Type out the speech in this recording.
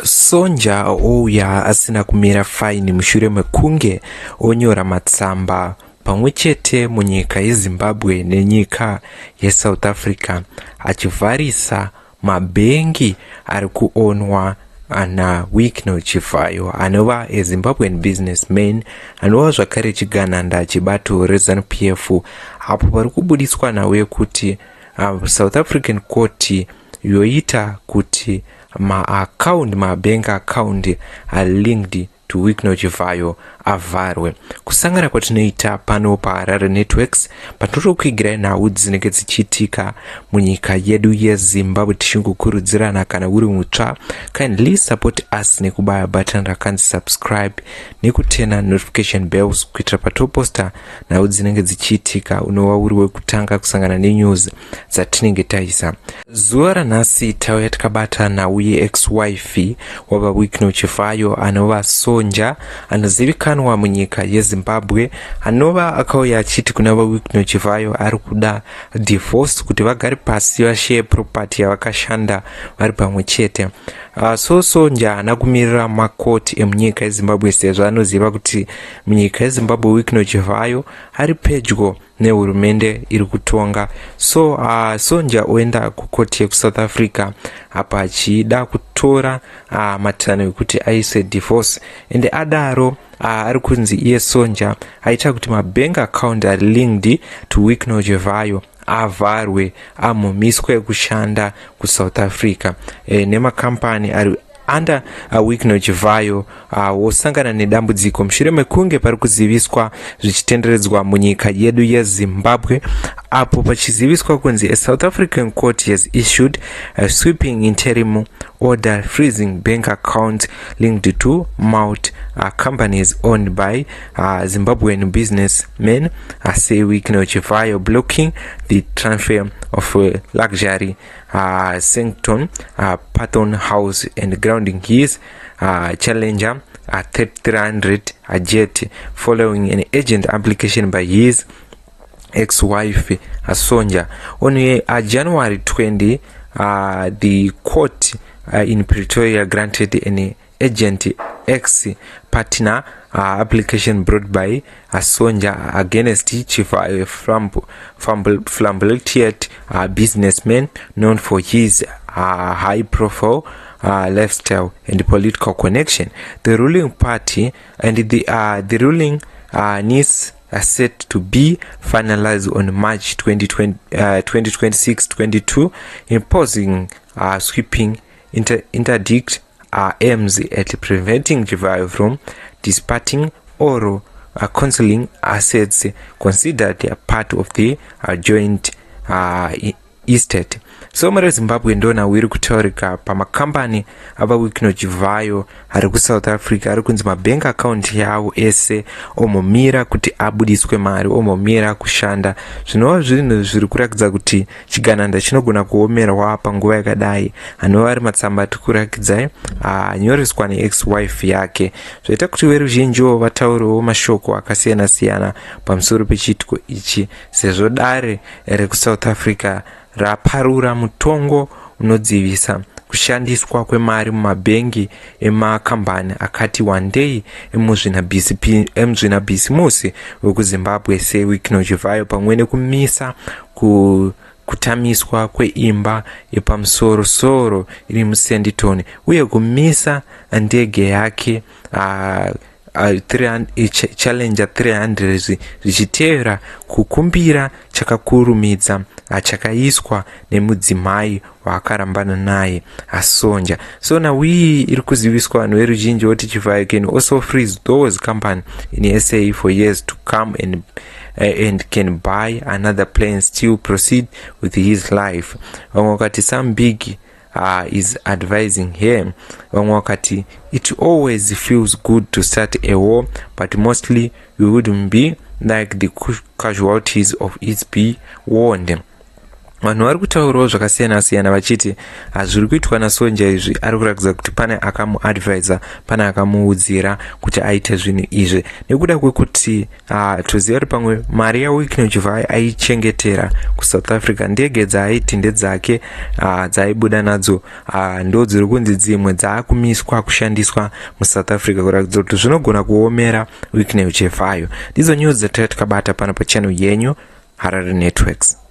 Sonja ouya asina kumira faini mushure mekunge onyora matsamba pamwechete munyika yeZimbabwe nenyika yeSouth Africa achivharisa mabhengi ari kuonwa ana Wicknell Chivayo anova a Zimbabwean businessman anova zvakare chigananda chibato reZanuPF apo pari kubudiswa nawe kuti South African court yoita kuti mabank account are linked to Wicknell Chivayo avharwe. Kusangana kwatinoita pano paHarare Networks patinokuigirai nhau dzinenge dzichiitika munyika yedu yeZimbabwe tichingokurudzirana kana uri mutsva kindly support us nekubaya button rakanzi subscribe nekutena notification bells kuitira patoposta nhau dzinenge dzichiitika unova uri wekutanga kusangana nenews dzatinenge taisa. Zuva ranhasi tauya takabata nhau yeex-wife wava Wicknell Chivayo anova Sonja anozivikanwa munyika yeZimbabwe anova akauya achiti kuna Wicknell Chivayo ari kuda divorce kuti vagare pasi vashiye property yavakashanda vari pamwe chete. Sonja haana kumirira makoti emunyika yeZimbabwe sezvo anoziva kuti munyika yeZimbabwe Wicknell Chivayo ari pedyo nehurumende iri kutonga. Sonja oenda kukoti yekuSouth Africa apa achida kutora matanho ekuti aise divorce ende adaro ari kunzi iye Sonja aita kuti mabank account ari linked to Wicknell Chivayo avharwe amomiswe kushanda kuSouth Africa nemakampani ari under Wicknell Chivayo wosangana nedambudziko mushure mekunge pari kuziviswa zvichitenderedzwa munyika yedu yeZimbabwe apo pachiziviswa kunzi a South African court has issued a sweeping interim order freezing bank accounts linked to companies owned by Zimbabwean businessmen, say Wicknell Chivayo, blocking the transfer of luxury Sancton Patton House and grounding his Challenger 300 jet following an urgent application by his ex-wife Sonja. On January 20, the court in Pretoria granted an agent ex-partner application brought by Sonja against Chivayo, flamboyant businessman known for his high-profile lifestyle and political connection. The ruling party and the ruling needs are set to be finalized on March 2026-22, imposing sweeping interdict aims at preventing Chivayo from dissipating or concealing assets considered a part of the joint estate. So mara Zimbabwe ndona wiri kutaurika pamakambani ava Wicknell Chivayo ari kuSouth Africa ari kunzi mabank account yavo ese omomira kuti abudiswe mari, omomira kushanda. Zvinova zvinhu zviri kurakidza kuti chigananda chinogona kuomerwa panguva yakadai. Anova ari matsamba tikurakidzai anyoreswa neex-wife yake. Zvaita kuti veruzhinjiwo vataurewo mashoko akasiyana siyana pamusoro pechiitiko ichi sezvo dare rekuSouth Africa raparura mutongo unodzivisa kushandiswa kwemari mumabhengi emakambani akati wandei emuzvinabhisimusi wekuZimbabwe seWicknell Chivayo pamwe nekumisa kutamiswa kweimba yepamusoro-soro iri muSandton uye kumisa ndege yake Challenger 300 zvichitevera kukumbira chakakurumidza chakaiswa nemudzimai waakarambana naye Sonja. So now iri kuziviswa vanhu veruzhinji kuti Chivayo can also freeze those company in SA for years to come and can buy another plane, still proceed with his life. Vamwe wakati some big is advising him. Vamwe wakati it always feels good to start a war, but mostly we wouldn't be like the casualties of it be warned. vanhu vari kutaurawo zvakasiyana-siyana vachiti zviri kuitwa naSonja izvi ari kuratidza kuti pane akamuadvisa, pane akamuudzira kuti aite zvinhu izvi, nekuda kwekuti toziva kuti pamwe mari yaWicknell Chivayo aichengetera kuSouth Africa, ndege dzaaiti ndedzake dzaaibuda nadzo ndo dziri kunzi dzimwe dzaakumiswa kushandiswa muSouth Africa, kuratidza kuti zvinogona kuomera Wicknell Chivayo. Ndidzo news dzatanga tikabata pano pachannel yenyu Harare Networks.